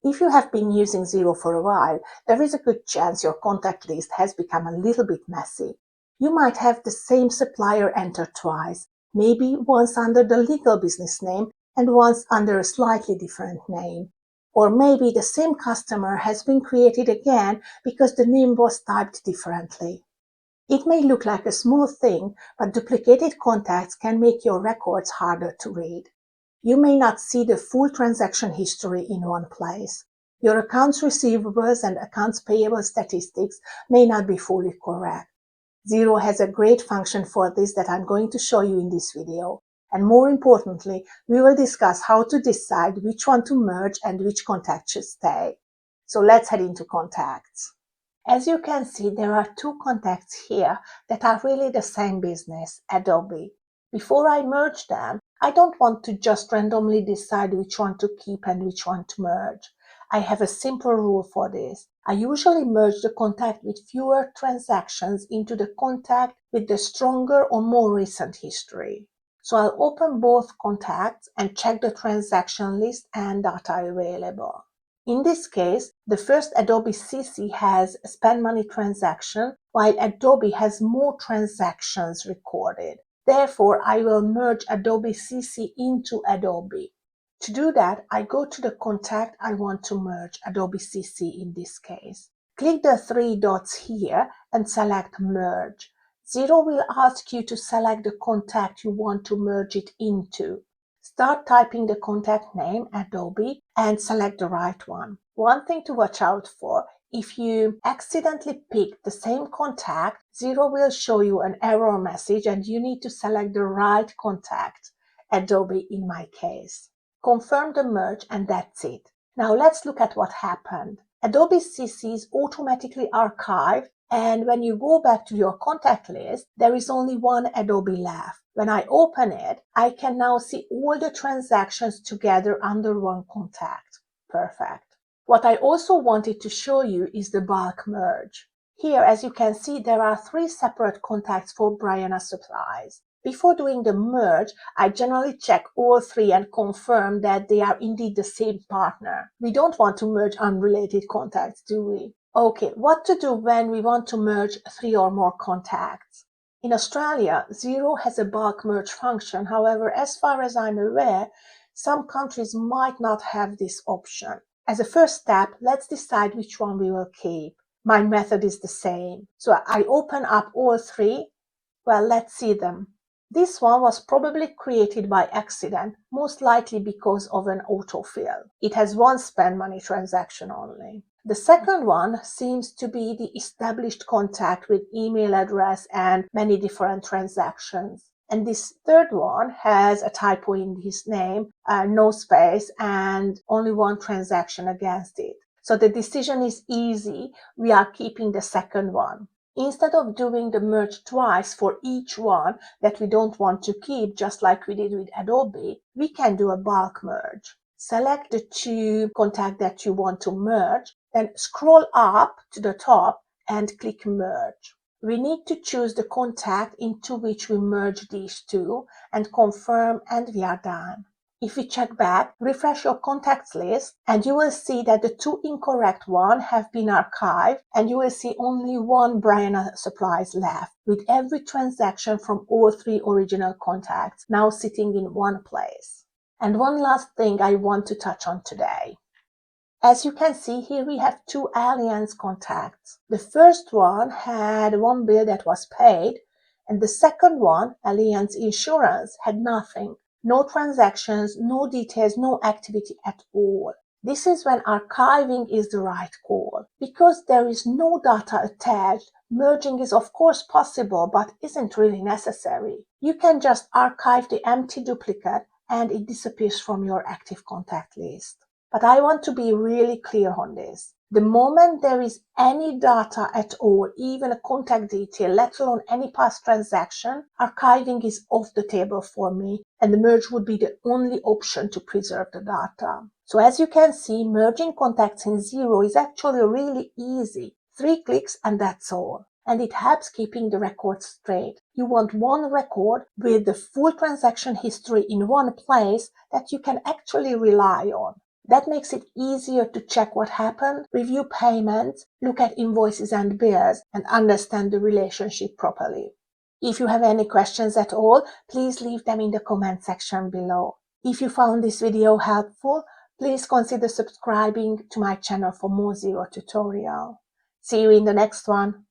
If you have been using Xero for a while, there is a good chance your contact list has become a little bit messy. You might have the same supplier entered twice, maybe once under the legal business name and once under a slightly different name. Or maybe the same customer has been created again because the name was typed differently. It may look like a small thing, but duplicated contacts can make your records harder to read. You may not see the full transaction history in one place. Your accounts receivables and accounts payable statistics may not be fully correct. Xero has a great function for this that I'm going to show you in this video. And more importantly, we will discuss how to decide which one to merge and which contact should stay. So let's head into contacts. As you can see, there are two contacts here that are really the same business, Adobe. Before I merge them, I don't want to just randomly decide which one to keep and which one to merge. I have a simple rule for this. I usually merge the contact with fewer transactions into the contact with the stronger or more recent history. So I'll open both contacts and check the transaction list and data available. In this case, the first Adobe CC has a spend money transaction, while Adobe has more transactions recorded. Therefore, I will merge Adobe CC into Adobe. To do that, I go to the contact I want to merge, Adobe CC in this case. Click the three dots here and select Merge. Xero will ask you to select the contact you want to merge it into. Start typing the contact name, Adobe, and select the right one. One thing to watch out for: if you accidentally pick the same contact, Xero will show you an error message and you need to select the right contact, Adobe in my case. Confirm the merge and that's it. Now let's look at what happened. Adobe CC is automatically archived, and when you go back to your contact list, there is only one Adobe left. When I open it, I can now see all the transactions together under one contact. Perfect. What I also wanted to show you is the bulk merge. Here, as you can see, there are three separate contacts for Brianna Supplies. Before doing the merge, I generally check all three and confirm that they are indeed the same partner. We don't want to merge unrelated contacts, do we? Okay, what to do when we want to merge three or more contacts? In Australia, Xero has a bulk merge function. However, as far as I'm aware, some countries might not have this option. As a first step, let's decide which one we will keep. My method is the same. So I open up all three. Well, let's see them. This one was probably created by accident, most likely because of an autofill. It has one spend money transaction only. The second one seems to be the established contact with email address and many different transactions. And this third one has a typo in his name, no space, and only one transaction against it. So the decision is easy. We are keeping the second one. Instead of doing the merge twice for each one that we don't want to keep, just like we did with Adobe, we can do a bulk merge. Select the two contacts that you want to merge, then scroll up to the top and click Merge. We need to choose the contact into which we merge these two and confirm, and we are done. If we check back, refresh your contacts list, and you will see that the two incorrect ones have been archived, and you will see only one Brianna Supplies left, with every transaction from all three original contacts now sitting in one place. And one last thing I want to touch on today. As you can see here, we have two Allianz contacts. The first one had one bill that was paid, and the second one, Allianz Insurance, had nothing. No transactions, no details, no activity at all. This is when archiving is the right call. Because there is no data attached, merging is of course possible, but isn't really necessary. You can just archive the empty duplicate and it disappears from your active contact list. But I want to be really clear on this. The moment there is any data at all, even a contact detail, let alone any past transaction, archiving is off the table for me, and the merge would be the only option to preserve the data. So as you can see, merging contacts in Xero is actually really easy. 3 clicks and that's all. And it helps keeping the records straight. You want one record with the full transaction history in one place that you can actually rely on. That makes it easier to check what happened, review payments, look at invoices and bills, and understand the relationship properly. If you have any questions at all, please leave them in the comment section below. If you found this video helpful, please consider subscribing to my channel for more Xero tutorial. See you in the next one.